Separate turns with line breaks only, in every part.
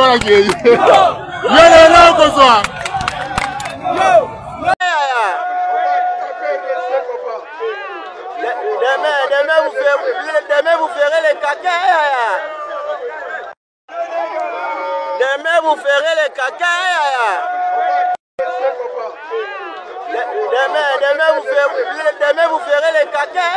voilà qui est. Yo, là, comme ça.
Demain vous ferez les caca. Demain vous ferez les caca. Demain vous ferez les caca.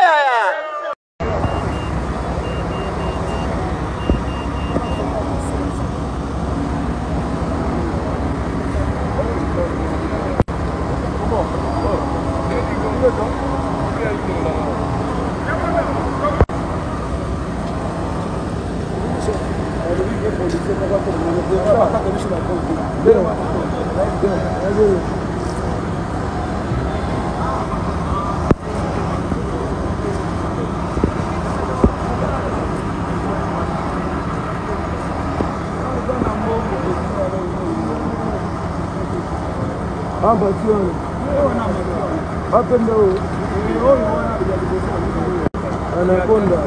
Anaconda.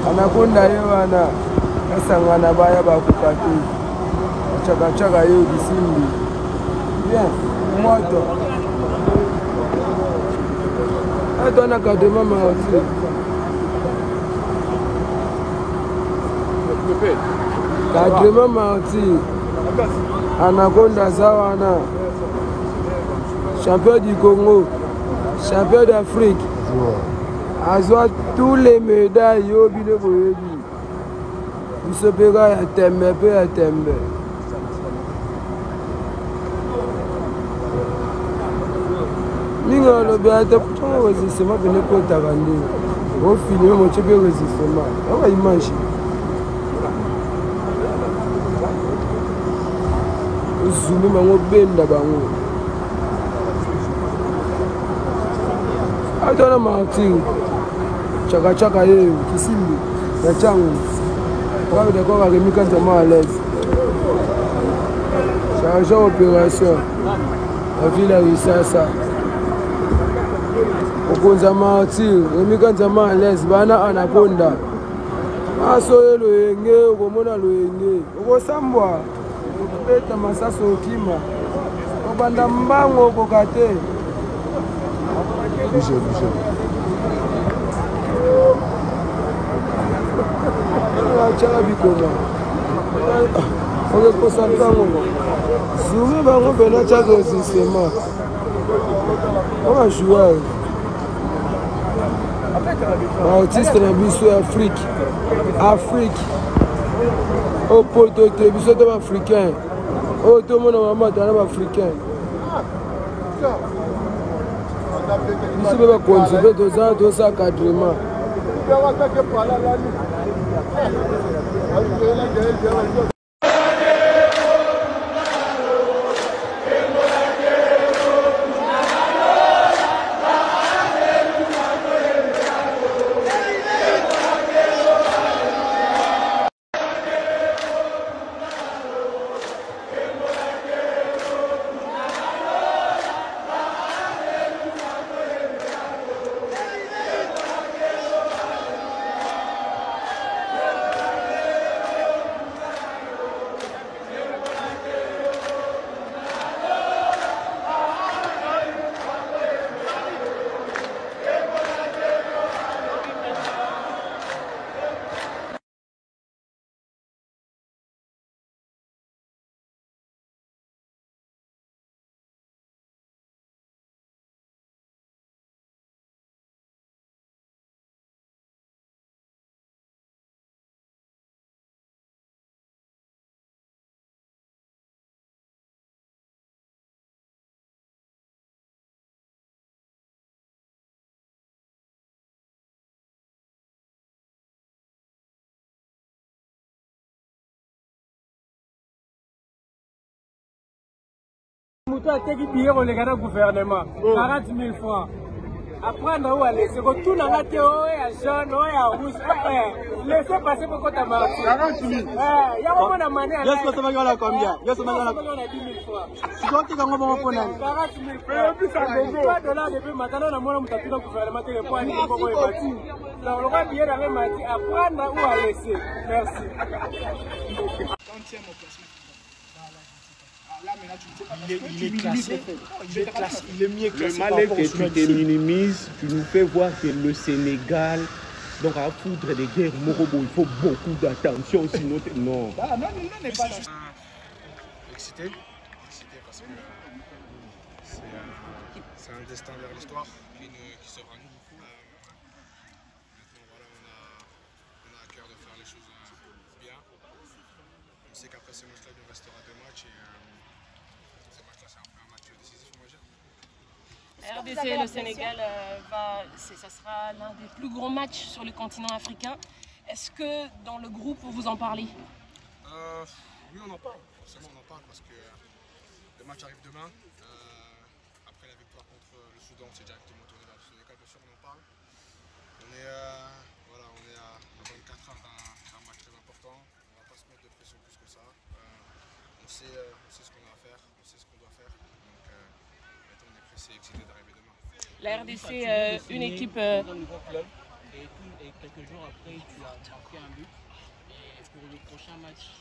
Anaconda yewana asangana baya bakupatu chaka yo bisimbi bien moto atona kadema maoti kadema maoti Anaconda zawana champion du Congo, champion d'Afrique. Azwa tous les médailles au bile boyebi. Bisopera ya tembe pe ya tembe. Minga lo beata kutonga resistema bene ko tabandi. Au filmer mo chebe resistema. Aba image. Zumi mango benda bango. Atona Martin. Chaka ye kisimbi ya changu. Kwa de kwa remika tellement à l'aise. Chargeur opération. La ville a réussi à ça. Okonza Martin, remika tellement à l'aise bana Anaconda. Aso lo yenge, okomona lo yenge. Okosambwa. Beta masaso okima obanda mbango kokate bouge chala bikoma oke kosantango zumi bango bena chaka osistema oma joueur artiste na biso ya Afrique opoto te biso to africain o to mona mama tana ba africain biso be ba konzibe to sa cadrement moto ateki billet koleka na gouvernement 40 000 francs. Apprendre où aller, c'est que tout n'a pas été jaune, rouge, laissez passer pour côté marché.
40 000.
Il y a un moment de manière.
Yes, ça va gagner combien? Yes, ça va gagner
10 000 francs.
Tu dois qu'il y a un moment pour
40 000 francs. Pas de là depuis maintenant, on a moins de gouvernement qui répond à une époque où bâti. Donc, le roi billet avait mati, apprendre où aller, laisser. Merci.
Il est classé. Il est mieux classé.
Le mal que tu te minimises, tu nous fais voir que le Sénégal, donc à foudre des guerres, Morobo, il faut beaucoup d'attention, sinon non.
Non, n'est pas là.
Excité parce que c'est un destin vers l'histoire qui s'offre à nous. Maintenant, voilà, on a à cœur de faire les choses bien. On sait qu'après ce match-là, il nous restera 2 matchs et ce match-là, c'est un match décisif, on va dire.
RDC et le Sénégal, ça sera l'un des plus gros matchs sur le continent africain. Est-ce que dans le groupe, vous en parlez?
Oui, on en parle. Forcément, on en parle parce que le match arrive demain. Après la victoire contre le Soudan, c'est directement tourné vers le Sénégal. Bien sûr, on en parle. On est à 24 heures d'un match très important. On ne va pas se mettre de pression plus que ça. On sait ce qu'on a à faire, on sait ce qu'on doit faire. Donc maintenant, on est pressé et excité d'arriver demain.
La RDC, une équipe...
Dans le nouveau club, et quelques jours après, tu as marqué un but. Et pour le prochain match,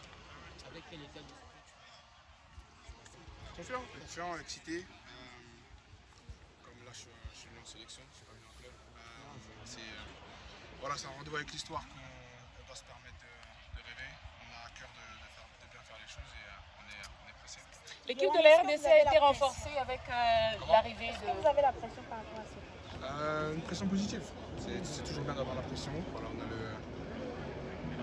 avec quel état d'esprit?
Confiant, excité. Comme là, je suis venu en sélection, je suis pas venu en club. Voilà, c'est un rendez-vous avec l'histoire qu'on doit se permettre de rêver. On a à cœur de bien faire les choses et on est pressé.
L'équipe de la RDC a été renforcée avec l'arrivée de...
Est-ce que vous avez la pression par rapport à ça?
Une pression positive. C'est toujours bien d'avoir la pression. Voilà,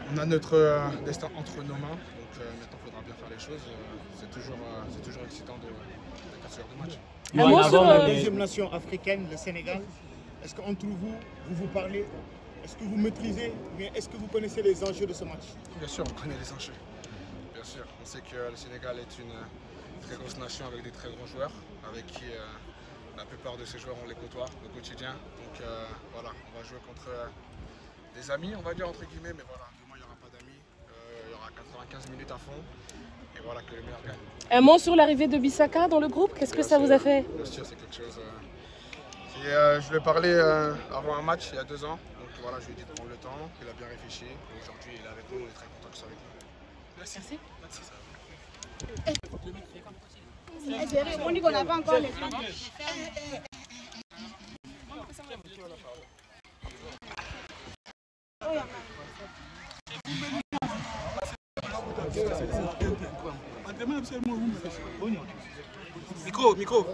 on a notre destin entre nos mains. Donc maintenant, il faudra bien faire les choses. C'est toujours excitant de faire ce genre de match.
Un mot sur
La deuxième nation africaine, le Sénégal. Est-ce qu'entre vous parlez? Est-ce que vous maîtrisez? Mais est-ce que vous connaissez les enjeux de ce match?
Bien sûr, on connaît les enjeux. Bien sûr, on sait que le Sénégal est une très grosse nation avec des très grands joueurs, avec qui la plupart de ces joueurs on les côtoie au quotidien. Donc voilà, on va jouer contre des amis, on va dire entre guillemets, mais voilà, demain il n'y aura pas d'amis, il y aura 95 minutes à fond, et voilà que le meilleur gagne.
Un mot sur l'arrivée de Bissaka dans le groupe, qu'est-ce que ça vous a fait?
Bien sûr, c'est quelque chose... je lui ai parlé avant un match il y a 2 ans, donc voilà, je lui ai dit de prendre le temps, il a bien réfléchi, et aujourd'hui il est avec nous, on est très content qu'il soit avec nous.
Merci.
On dit qu'on n'a pas encore les temps.
Micro.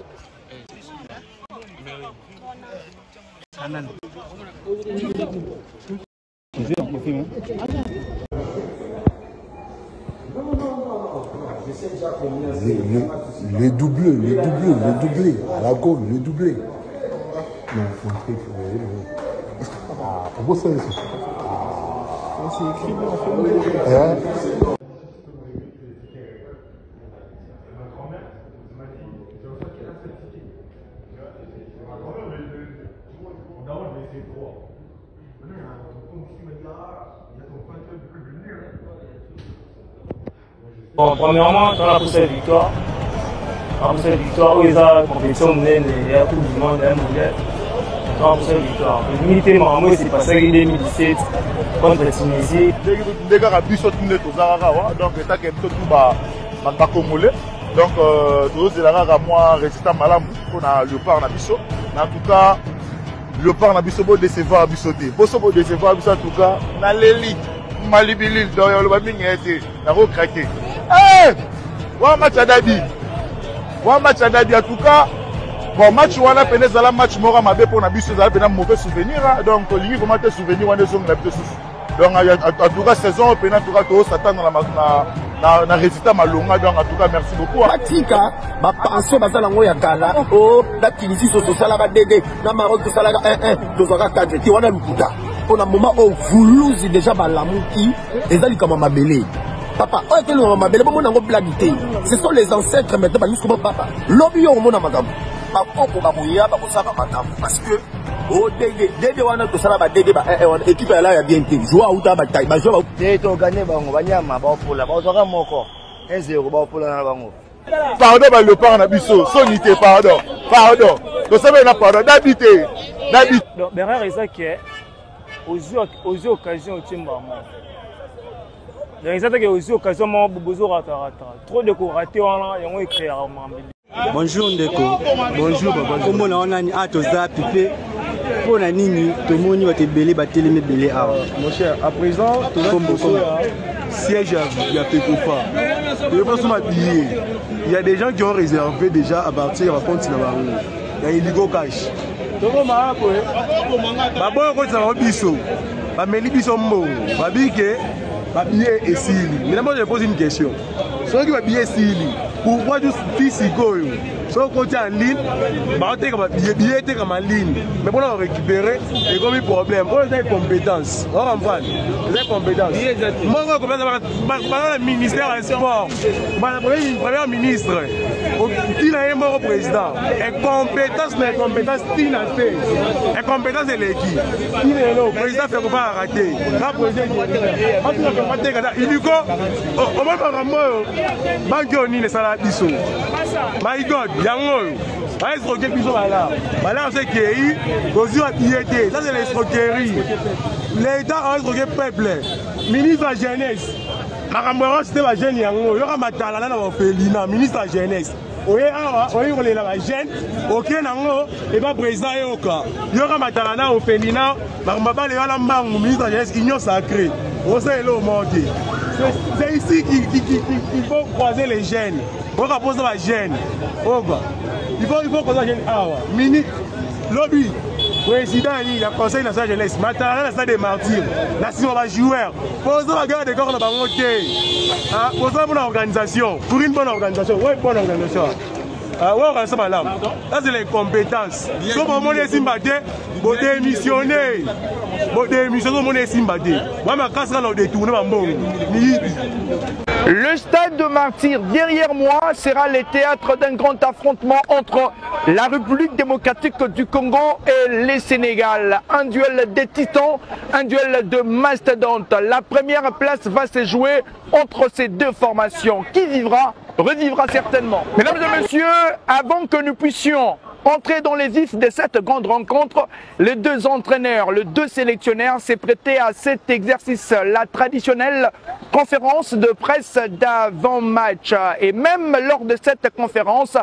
Le doublé, à la goal, le doublé. Non, faut un truc. Ah, pourquoi ça ici? Ah, c'est écrit dans la film.
Bon, premièrement, dans la poussée de victoire, où ils ont compétition menée, il y a tout le monde, un mondial. Dans la poussée de victoire. L'unité, moi, c'est passé en 2017 contre la Tunisie.
Les gars, ils sont tous les donc c'est ça qui est tout bas congolais. Donc, tous les gars, moi, résistant malam, on a Léopard, on a Bisso. En tout cas, Léopard, on a Bisso, pour décevoir, Bissoté. Pour décevoir, en tout cas, on a l'élite. Malibilil, donc le babing a été craqué. Eh! One match à Dadi, en tout cas. Bon, match on a peine à match mora mabe pour na biso za peine mauvais souvenir. Donc, il faut vraiment souvenir on est zone la petite souci. Donc, en tout cas, saison peine en tout cas tout s'attendre na résultat malonga. Donc, en tout cas, merci beaucoup.
Matika, ma pension bazalango ya kala. Oh, la Tunisie so sala ba DD, na Maroc to sala 1-1, to zaka 4 ti wana lukuta. On a moment où vous déjà balamuki, ezali comme mabele.
papa. Ce sont les ancêtres maintenant, papa. Lobby au monde parce que oh Dédé wana to sala ba Dédé ba équipe là ya bien été joueur ou ta bataille ba joueur
Dédé to gagner bango banyama ba pola ba zoka moko 1-0 ba pola na bango.
Pardon ba le parent na biso sonité pardon to sabe na pardon d'habiter
donc derrière ça qui est aux occasions au timba moi donc ça que aux occasions moi bozo rata trop de ko raté wana yango écrire
bonjour Ndeko, bonjour Baba. Comment on a atoza pipé pour la nini, tout le monde va te belé, me belé.
Mon cher, à présent, tout le monde siège à Pécofa. Il y a des gens qui ont réservé déjà à partir à compte il y a Iligo Cash. Mais moi je pose une question. Ceux qui va billet Sili, pourquoi tu fais Goyo? Sur le côté en ligne, billet était comme en ligne. Mais pour récupérer, il y a comme un problème. On a des compétences. On va des compétences. Moi, je suis le ministère des Sports. Le premier ministre, qui est mort président. Et compétence, mais compétence financière. Et compétence de l'équipe. Qui est le président fait qu'on va arrêter. Il dit qu'on va faire un mot. Banquioni ne sera pas. My God, yango. Va escroquer biso là. Là on sait qu'il y a eu piété. Ça c'est l'escroquerie. L'État a escroqué peuple. Ministre de la jeunesse. Makambo c'était la jeune yango. Yo ka matala na ba Felina, ministre de la jeunesse. Oye awa, oye ko lela ba jeune. OK nango et pas président yoka. Yo ka matala na o Felina, makambo ba le wala mbangu ministre de la jeunesse union sacrée. On sait le monde. C'est ici qu'il faut croiser les jeunes. On va poser la gêne. Il faut croiser la gêne. Mini, lobby, président, il a conseil national de jeunesse. Maintenant, la salle des martyrs. La si on va jouer. Posez la guerre des corps dans la montée. Posez une bonne organisation. Pour une bonne organisation. Oui, bonne organisation. Ça c'est les compétences. Si on est sympathique, vous démissionnez. Vous démissionnez, vous êtes sympathique. Moi, je vais détourner.
Le stade de Martyrs, derrière moi, sera le théâtre d'un grand affrontement entre la République démocratique du Congo et le Sénégal. Un duel de titans, un duel de mastodontes. La première place va se jouer entre ces deux formations. Qui vivra, revivra certainement. Mesdames et messieurs, avant que nous puissions entrer dans les vifs de cette grande rencontre, les deux entraîneurs, les deux sélectionneurs s'est prêté à cet exercice, la traditionnelle conférence de presse d'avant-match. Et même lors de cette conférence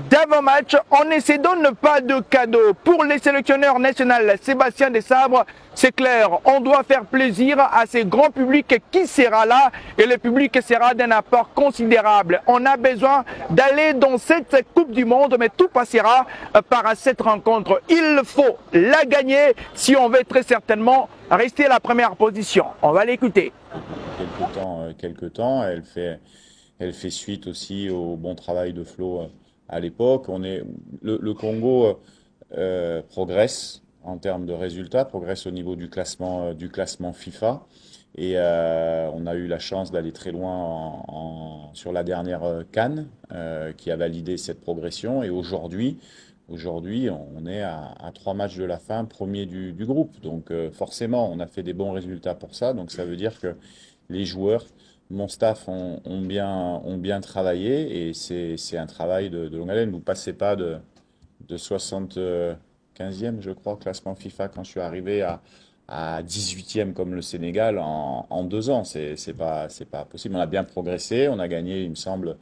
d'avant-match, on ne se donne pas de cadeau. Pour les sélectionneurs nationaux, Sébastien Desabre, c'est clair, on doit faire plaisir à ce grand public qui sera là et le public sera d'un apport considérable. On a besoin d'aller dans cette Coupe du Monde, mais tout passera par cette rencontre. Il faut la gagner si on veut très certainement rester à la première position. On va l'écouter.
Quelque temps, elle fait suite aussi au bon travail de Flo à l'époque. Le Congo progresse en termes de résultats, progresse au niveau du classement FIFA. Et on a eu la chance d'aller très loin sur la dernière CAN qui a validé cette progression. Et aujourd'hui, on est à 3 matchs de la fin, premier du groupe. Donc forcément, on a fait des bons résultats pour ça. Donc ça veut dire que les joueurs, mon staff ont bien travaillé. Et c'est un travail de longue haleine. Vous ne passez pas de 75e, je crois, classement FIFA quand je suis arrivé à 18e comme le Sénégal en 2 ans. C'est pas possible. On a bien progressé. On a gagné, il me semble,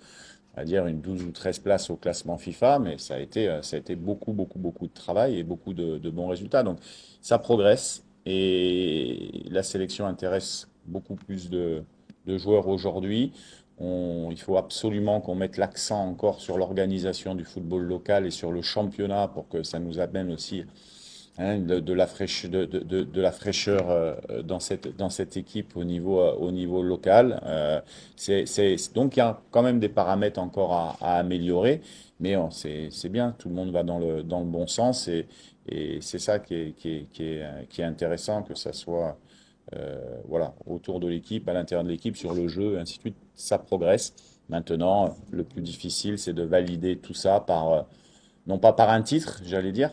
à dire une 12 ou 13 places au classement FIFA, mais ça a été beaucoup de travail et beaucoup de bons résultats. Donc ça progresse et la sélection intéresse beaucoup plus de joueurs aujourd'hui. Il faut absolument qu'on mette l'accent encore sur l'organisation du football local et sur le championnat pour que ça nous amène aussi de la fraîcheur dans cette équipe au niveau local. Donc il y a quand même des paramètres encore à améliorer, mais c'est bien, tout le monde va dans le bon sens et c'est ça qui est intéressant, que ça soit voilà, autour de l'équipe, à l'intérieur de l'équipe, sur le jeu, et ainsi de suite. Ça progresse. Maintenant, le plus difficile, c'est de valider tout ça par, non pas par un titre, j'allais dire,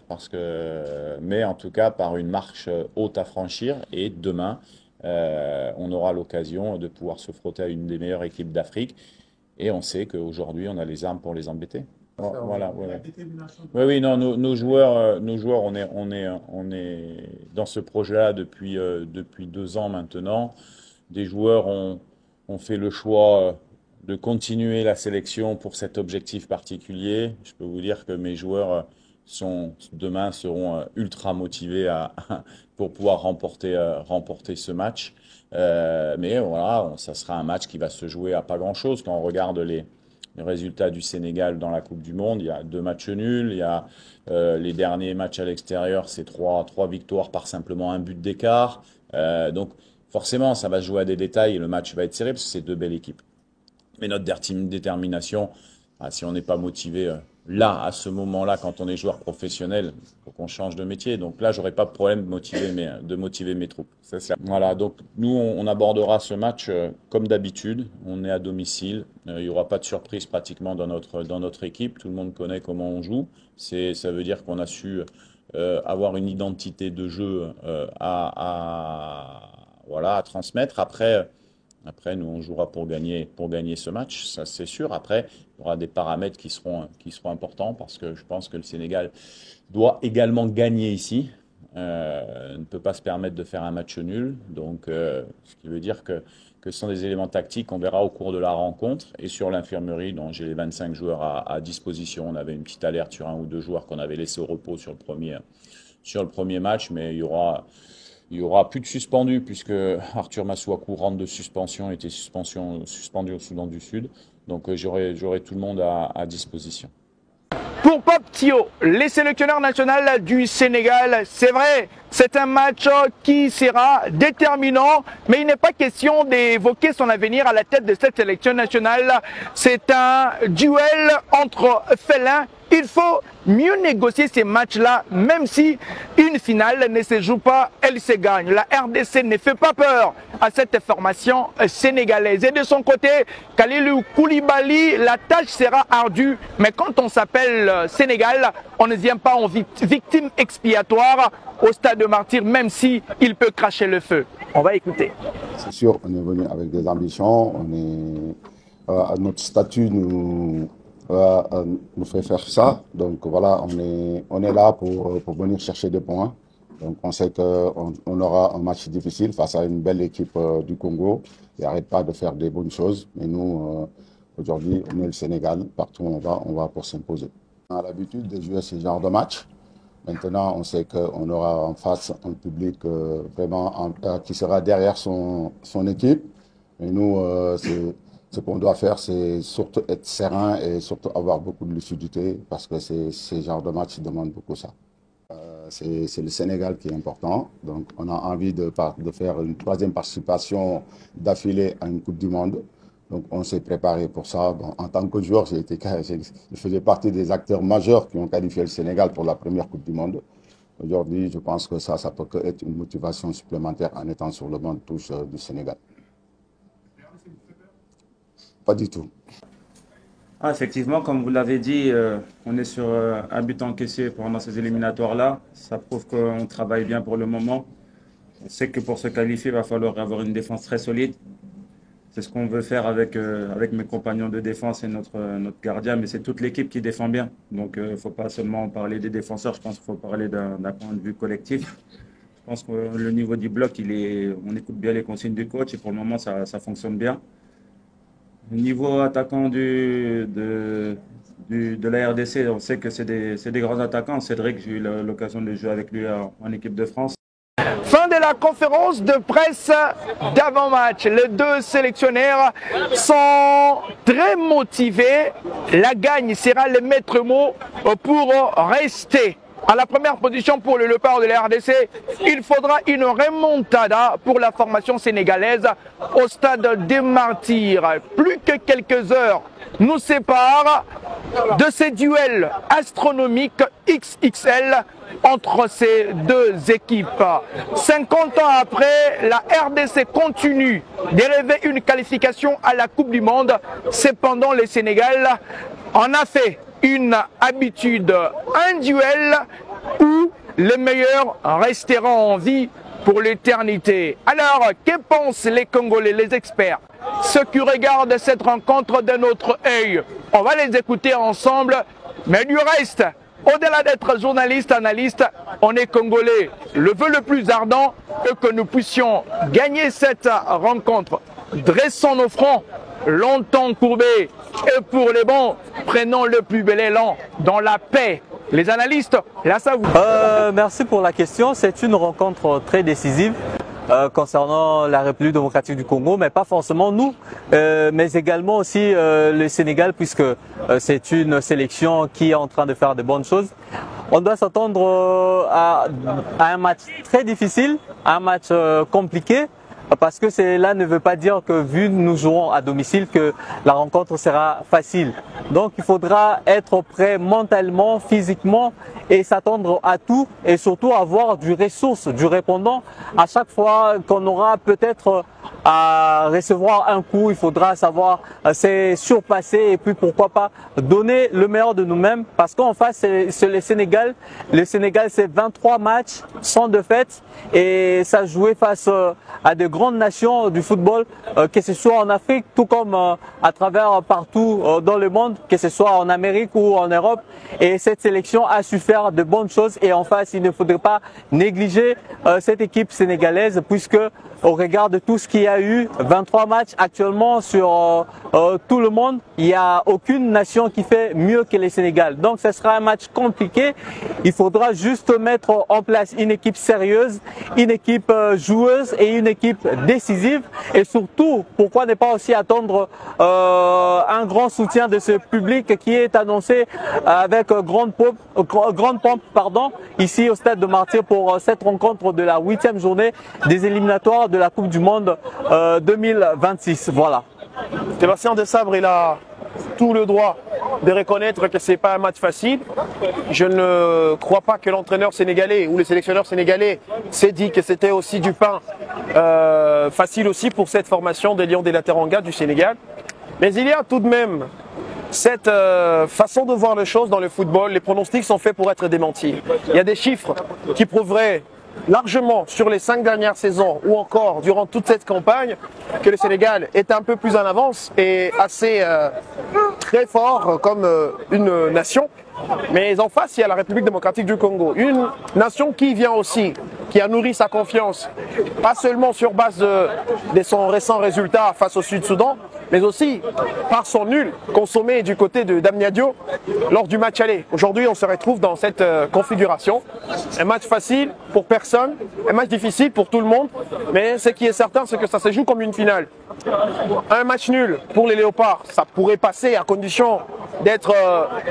mais en tout cas par une marche haute à franchir. Et demain, on aura l'occasion de pouvoir se frotter à une des meilleures équipes d'Afrique. Et on sait qu'aujourd'hui, on a les armes pour les embêter. Voilà, ouais. Oui, non, nos joueurs, on est dans ce projet-là depuis 2 ans maintenant. Des joueurs ont fait le choix de continuer la sélection pour cet objectif particulier. Je peux vous dire que mes joueurs demain seront ultra motivés pour pouvoir remporter ce match. Mais voilà, ça sera un match qui va se jouer à pas grand-chose. Quand on regarde les résultats du Sénégal dans la Coupe du Monde, il y a 2 matchs nuls, il y a les derniers matchs à l'extérieur, c'est 3 victoires par simplement 1 but d'écart. Donc forcément, ça va se jouer à des détails et le match va être serré parce que c'est 2 belles équipes. Mais notre détermination, si on n'est pas motivé là, à ce moment-là, quand on est joueur professionnel, il faut qu'on change de métier. Donc là, j'aurais pas de problème de motiver mes troupes. Voilà, donc nous, on abordera ce match comme d'habitude. On est à domicile. Il n'y aura pas de surprise pratiquement dans notre équipe. Tout le monde connaît comment on joue. Ça veut dire qu'on a su avoir une identité de jeu à transmettre. Après, nous, on jouera pour gagner ce match, ça c'est sûr. Après, il y aura des paramètres qui seront importants parce que je pense que le Sénégal doit également gagner ici. Ne peut pas se permettre de faire un match nul. Donc, ce qui veut dire que ce sont des éléments tactiques qu'on verra au cours de la rencontre. Et sur l'infirmerie, dont j'ai les 25 joueurs à disposition, on avait une petite alerte sur 1 ou 2 joueurs qu'on avait laissé au repos sur le premier match, mais il y aura plus de suspendus puisque Arthur Masuaku rentre de suspension, était suspendu au Soudan du Sud. Donc j'aurai tout le monde à disposition.
Pour Pape Thiaw, les sélectionneurs nationaux du Sénégal, c'est vrai, c'est un match qui sera déterminant, mais il n'est pas question d'évoquer son avenir à la tête de cette sélection nationale. C'est un duel entre félins. Il faut mieux négocier ces matchs-là, même si une finale ne se joue pas, elle se gagne. La RDC ne fait pas peur à cette formation sénégalaise. Et de son côté, Kalilou Koulibaly, la tâche sera ardue. Mais quand on s'appelle Sénégal, on ne vient pas en victime expiatoire au stade de martyr, même si il peut cracher le feu. On va écouter.
C'est sûr, on est venu avec des ambitions. Notre statut nous fait faire ça. Donc voilà, on est là pour venir chercher des points. Donc on sait qu'on aura un match difficile face à une belle équipe du Congo. Ils n'arrêtent pas de faire des bonnes choses. Mais nous, aujourd'hui, on est le Sénégal. Partout où on va pour s'imposer. On a l'habitude de jouer ce genre de match. Maintenant, on sait qu'on aura en face un public vraiment qui sera derrière son équipe. Et nous, ce qu'on doit faire, c'est surtout être serein et surtout avoir beaucoup de lucidité parce que ces genres de matchs demandent beaucoup ça. C'est le Sénégal qui est important. Donc, on a envie de faire une 3e participation d'affilée à une Coupe du Monde. Donc, on s'est préparé pour ça. Bon, en tant que joueur, je faisais partie des acteurs majeurs qui ont qualifié le Sénégal pour la première Coupe du Monde. Aujourd'hui, je pense que ça peut que être une motivation supplémentaire en étant sur le banc de touche du Sénégal. Pas du tout.
Effectivement, comme vous l'avez dit, on est sur un but encaissé pendant ces éliminatoires-là. Ça prouve qu'on travaille bien pour le moment. On sait que pour se qualifier, il va falloir avoir une défense très solide. C'est ce qu'on veut faire avec mes compagnons de défense et notre gardien, mais c'est toute l'équipe qui défend bien. Donc il ne faut pas seulement parler des défenseurs, je pense qu'il faut parler d'un point de vue collectif. Je pense que le niveau du bloc, on écoute bien les consignes du coach et pour le moment, ça fonctionne bien. Au niveau attaquant de la RDC, on sait que c'est des grands attaquants. Cédric, j'ai eu l'occasion de jouer avec lui en équipe de France.
Fin de la conférence de presse d'avant-match. Les 2 sélectionnaires sont très motivés. La gagne sera le maître mot pour rester à la première position pour le Léopard de la RDC. Il faudra une remontada pour la formation sénégalaise au stade des Martyrs. Plus que quelques heures nous séparent de ces duels astronomiques XXL entre ces deux équipes. 50 ans après, la RDC continue d'élever une qualification à la Coupe du Monde. Cependant, le Sénégal en a fait une habitude, un duel où les meilleurs resteront en vie pour l'éternité. Alors, que pensent les Congolais, les experts, ceux qui regardent cette rencontre d'un autre œil? On va les écouter ensemble, mais du reste, au-delà d'être journaliste, analyste, on est Congolais. Le vœu le plus ardent est que nous puissions gagner cette rencontre. Dressons nos fronts, longtemps courbés, et pour les bons, prenons le plus bel élan dans la paix. Les analystes, là ça vous.
Merci pour la question. C'est une rencontre très décisive concernant la République démocratique du Congo, mais pas forcément nous, mais également aussi le Sénégal, puisque c'est une sélection qui est en train de faire de bonnes choses. On doit s'attendre à un match très difficile, un match compliqué, parce que cela ne veut pas dire que vu que nous jouons à domicile que la rencontre sera facile. Donc il faudra être prêt mentalement, physiquement et s'attendre à tout et surtout avoir du ressource, du répondant. À chaque fois qu'on aura peut-être à recevoir un coup, il faudra savoir se surpasser et puis pourquoi pas donner le meilleur de nous-mêmes, parce qu'en face c'est le Sénégal. Le Sénégal, c'est 23 matchs sans défaite et ça jouait face à de grandes nations du football, que ce soit en Afrique tout comme à travers partout dans le monde, que ce soit en Amérique ou en Europe. Et cette sélection a su faire de bonnes choses et en face il ne faudrait pas négliger cette équipe sénégalaise, puisque au regard de tout ce qu'il y a eu, 23 matchs actuellement sur tout le monde, il n'y a aucune nation qui fait mieux que le Sénégal. Donc ce sera un match compliqué. Il faudra juste mettre en place une équipe sérieuse, une équipe joueuse et une équipe décisive. Et surtout, pourquoi ne pas aussi attendre un grand soutien de ce public qui est annoncé avec grande pompe ici au stade de Martyrs pour cette rencontre de la 8e journée des éliminatoires de la Coupe du Monde 2026. Voilà.
Sébastien Desabre, il a tout le droit de reconnaître que ce n'est pas un match facile. Je ne crois pas que l'entraîneur sénégalais ou le sélectionneur sénégalais s'est dit que c'était aussi du pain facile aussi pour cette formation des Lions de la Teranga du Sénégal. Mais il y a tout de même cette façon de voir les choses dans le football. Les pronostics sont faits pour être démentis. Il y a des chiffres qui prouveraient largement sur les 5 dernières saisons ou encore durant toute cette campagne que le Sénégal est un peu plus en avance et assez très fort comme une nation. Mais en face, il y a la République démocratique du Congo, une nation qui vient aussi, qui a nourri sa confiance, pas seulement sur base de son récent résultat face au Sud-Soudan, mais aussi par son nul consommé du côté de Damniadio lors du match aller. Aujourd'hui, on se retrouve dans cette configuration. Un match facile pour personne, un match difficile pour tout le monde, mais ce qui est certain, c'est que ça se joue comme une finale. Un match nul pour les Léopards, ça pourrait passer à condition d'être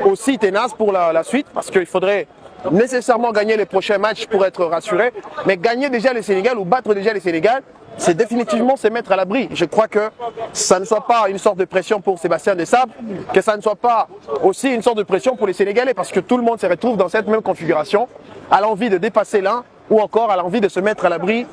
aussi tenace pour la suite, parce qu'il faudrait nécessairement gagner les prochains matchs pour être rassuré, mais gagner déjà le Sénégal ou battre déjà le Sénégal, c'est définitivement se mettre à l'abri. Je crois que ça ne soit pas une sorte de pression pour Sébastien Desabre, que ça ne soit pas aussi une sorte de pression pour les Sénégalais, parce que tout le monde se retrouve dans cette même configuration, à l'envie de dépasser l'un, ou encore à l'envie de se mettre à l'abri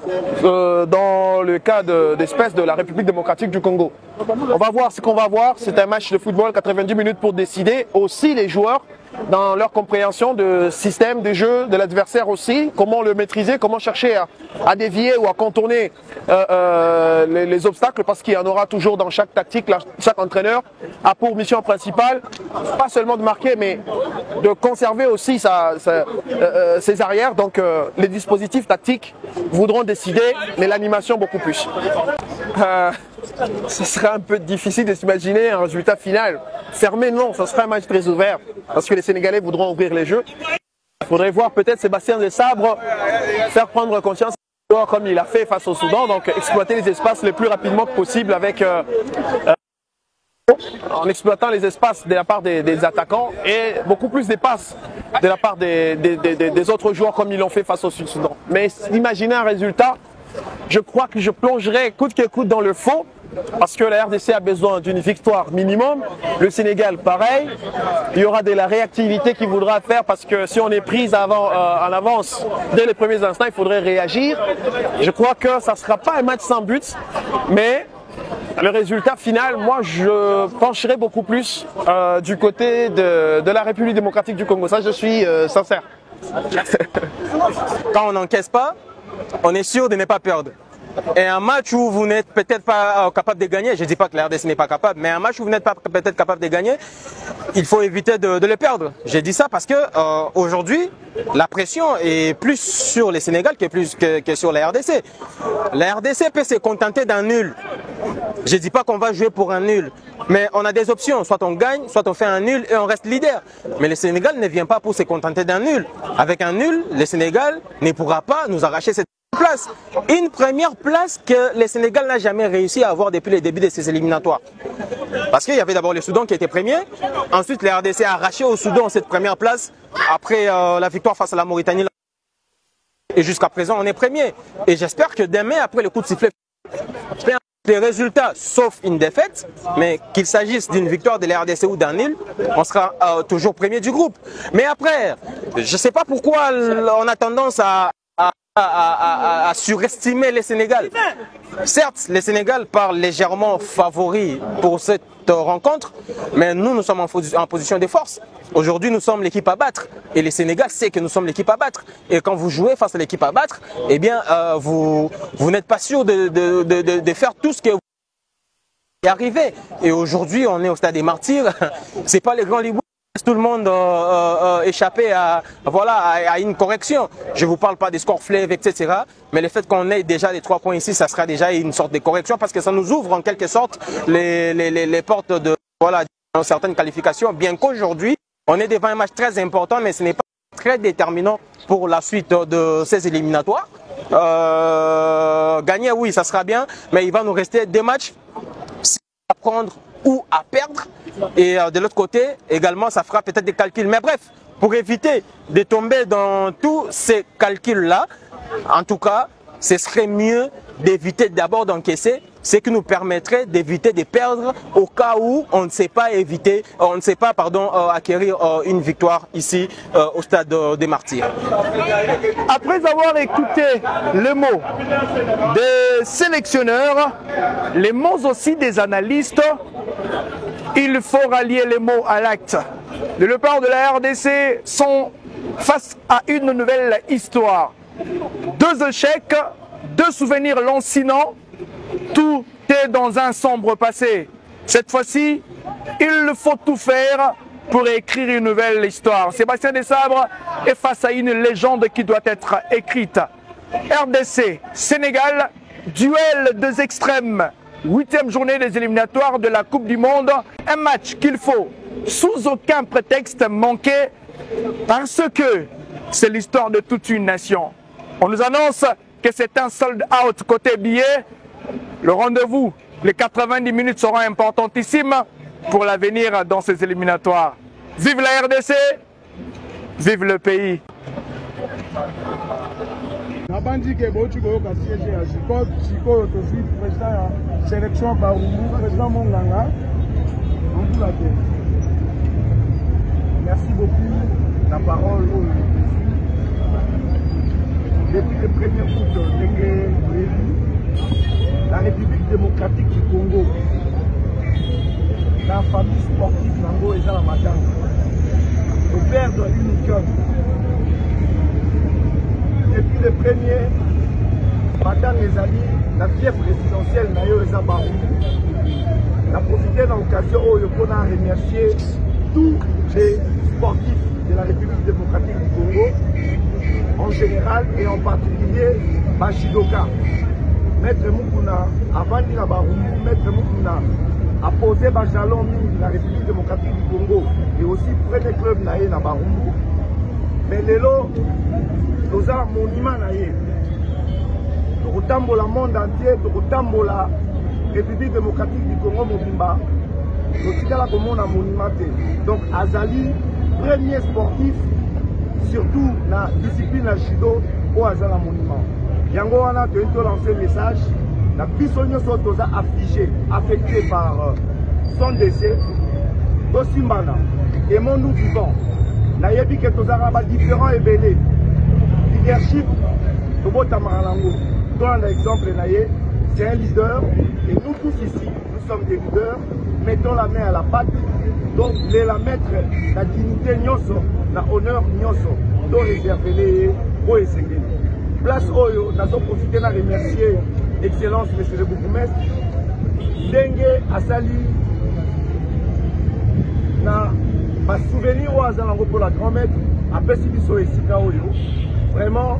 dans le cas d'espèce de la République démocratique du Congo. On va voir ce qu'on va voir. C'est un match de football, 90 minutes pour décider. Aussi les joueurs dans leur compréhension de système de jeu de l'adversaire aussi, comment le maîtriser, comment chercher à dévier ou à contourner les obstacles, parce qu'il y en aura toujours dans chaque tactique. Chaque entraîneur a pour mission principale, pas seulement de marquer, mais de conserver aussi ses arrières. Donc les dispositifs tactiques voudront décider, mais l'animation beaucoup plus. Ce sera un peu difficile de s'imaginer un résultat final fermé. Non, ce sera un match très ouvert, parce que les Sénégalais voudront ouvrir les jeux. Il faudrait voir peut-être Sébastien Desabre faire prendre conscience comme il a fait face au Soudan, donc exploiter les espaces le plus rapidement que possible avec en exploitant les espaces de la part des attaquants et beaucoup plus des passes de la part des autres joueurs comme ils l'ont fait face au Sud-Soudan. Mais imaginez un résultat, je crois que je plongerai coûte que coûte dans le fond parce que la RDC a besoin d'une victoire minimum, le Sénégal pareil, il y aura de la réactivité qu'il voudra faire parce que si on est pris en avance dès les premiers instants, il faudrait réagir. Je crois que ça ne sera pas un match sans but, mais le résultat final, moi je pencherai beaucoup plus du côté de la République démocratique du Congo, ça je suis sincère.
Quand on n'encaisse pas, on est sûr de ne pas perdre. Et un match où vous n'êtes peut-être pas capable de gagner, je ne dis pas que la RDC n'est pas capable, mais un match où vous n'êtes pas peut-être capable de gagner, il faut éviter de le perdre. J'ai dit ça parce que aujourd'hui, la pression est plus sur les Sénégal que sur la RDC. La RDC peut se contenter d'un nul. Je ne dis pas qu'on va jouer pour un nul, mais on a des options. Soit on gagne, soit on fait un nul et on reste leader. Mais le Sénégal ne vient pas pour se contenter d'un nul. Avec un nul, le Sénégal ne pourra pas nous arracher cette place. Une première place que le Sénégal n'a jamais réussi à avoir depuis le début de ses éliminatoires. Parce qu'il y avait d'abord le Soudan qui était premier. Ensuite, la RDC a arraché au Soudan cette première place après la victoire face à la Mauritanie. Et jusqu'à présent, on est premier. Et j'espère que demain, après le coup de sifflet, les résultats, sauf une défaite, mais qu'il s'agisse d'une victoire de la RDC ou d'un nul, on sera toujours premier du groupe. Mais après, je ne sais pas pourquoi on a tendance à surestimer les Sénégal. Certes, les Sénégal parlent légèrement favoris pour cette rencontre, mais nous sommes en position de force. Aujourd'hui, nous sommes l'équipe à battre et les Sénégal sait que nous sommes l'équipe à battre. Et quand vous jouez face à l'équipe à battre, eh bien, vous n'êtes pas sûr de faire tout ce que vous y arrivez. Et aujourd'hui, on est au stade des martyrs. C'est pas les grands libres. Tout le monde échappé à une correction. Je ne vous parle pas des scores fleuves, etc. Mais le fait qu'on ait déjà les 3 points ici, ça sera déjà une sorte de correction parce que ça nous ouvre en quelque sorte les portes de certaines qualifications. Bien qu'aujourd'hui, on est devant un match très important, mais ce n'est pas très déterminant pour la suite de ces éliminatoires. Gagner, oui, ça sera bien, mais il va nous rester 2 matchs à prendre ou à perdre. Et de l'autre côté, également, ça fera peut-être des calculs. Mais bref, pour éviter de tomber dans tous ces calculs-là, en tout cas, ce serait mieux d'éviter d'abord d'encaisser, ce qui nous permettrait d'éviter de perdre au cas où on ne sait pas acquérir une victoire ici au stade des Martyrs.
Après avoir écouté les mots des sélectionneurs, les mots aussi des analystes, il faut rallier les mots à l'acte. De la part de la RDC sont face à une nouvelle histoire. 2 échecs, 2 souvenirs lancinants, tout est dans un sombre passé. Cette fois-ci, il faut tout faire pour écrire une nouvelle histoire. Sébastien Desabre est face à une légende qui doit être écrite. RDC, Sénégal, duel des extrêmes. 8e journée des éliminatoires de la Coupe du Monde. Un match qu'il faut, sous aucun prétexte, manquer parce que c'est l'histoire de toute une nation. On nous annonce que c'est un sold out côté billet. Le rendez-vous, les 90 minutes seront importantissimes pour l'avenir dans ces éliminatoires. Vive la RDC, vive le pays.
Nabandi ke botu ko ka siège ya sikoyo to suis président ya sélection Barumbu, président Monganga. On vous la donne. Merci beaucoup. La parole au depuis le 1er août, la République démocratique du Congo, la famille sportive Nango et la Matanga, au père de l'Unicum. Depuis le 1er, Madame les amis, la fièvre résidentielle Nayo et Zabarou, a profité de l'occasion où on a remercié tous les sportifs de la République démocratique du Congo, en général et en particulier Bachidoka. Maître Mukuna, avant de Barumbu, Maître Mukuna a posé Bajalon de la République démocratique du Congo et aussi premier club naïe na Barumbu. Mais lelo, nous avons un monument naïe. Nous avons le monde entier, nous avons la République démocratique du Congo Mobimba.
totikala komona monument te. Donc azali premier sportif surtout na discipline ya judo oyo aza na monument. Yango wana toyei tolancer message na biso nyonso toza affecté par son décès. Tosimbana aimons nous vivants. Nayebi ke tozala ba différents ebele leadership tobotamaka nango. Dans l'exemple naye, c'est un leader et nous tous ici, nous sommes des leaders. Mettons la main à la pâte, donc la mettre la dignité nyonso, la honneur nyonso, donc réserver au Essengeli. Place Oyo, nous avons profité de remercier Excellence Monsieur le Bourgmestre, Dengue Asali, na ma souvenir au Azalango pour la grand-mère, après si biso Esika Oyo, vraiment,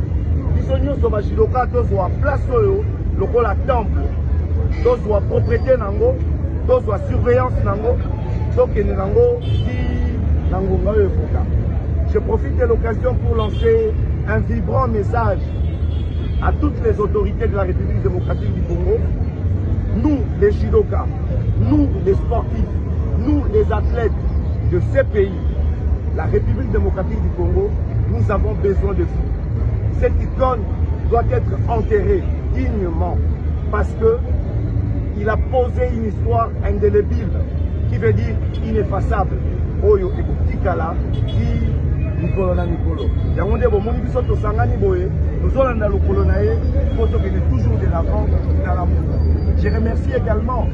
biso nyonso ba jidoka tozwa place Oyo, lokola temple, tozwa propriété nango. Tozwa surveillance nango, tokende nango di nango ngayo ekoka. Je profite de l'occasion pour lancer un vibrant message à toutes les autorités de la République démocratique du Congo. Nous, les judokas, nous, les sportifs, nous, les athlètes de ces pays, la République démocratique du Congo, nous avons besoin de vous. Cette icône doit être enterrée dignement parce que il a posé une histoire indélébile qui veut dire ineffaçable. Oyo ekotikala ki mikolo na mikolo. Yango nde bomoni biso tosangani boye, tozolanda lokolo na ye, po tokende toujours de l'avant dans l'amour. Je remercie également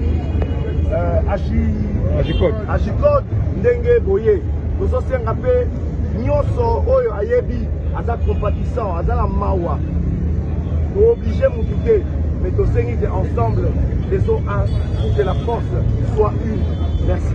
Agicode ndenge boye. Tozosenga pe nyonso oyo ayebi aza compatissant, aza la mawa. To obligé mutuke, mais tosengi ensemble les O1 pour que la force soit une. Merci.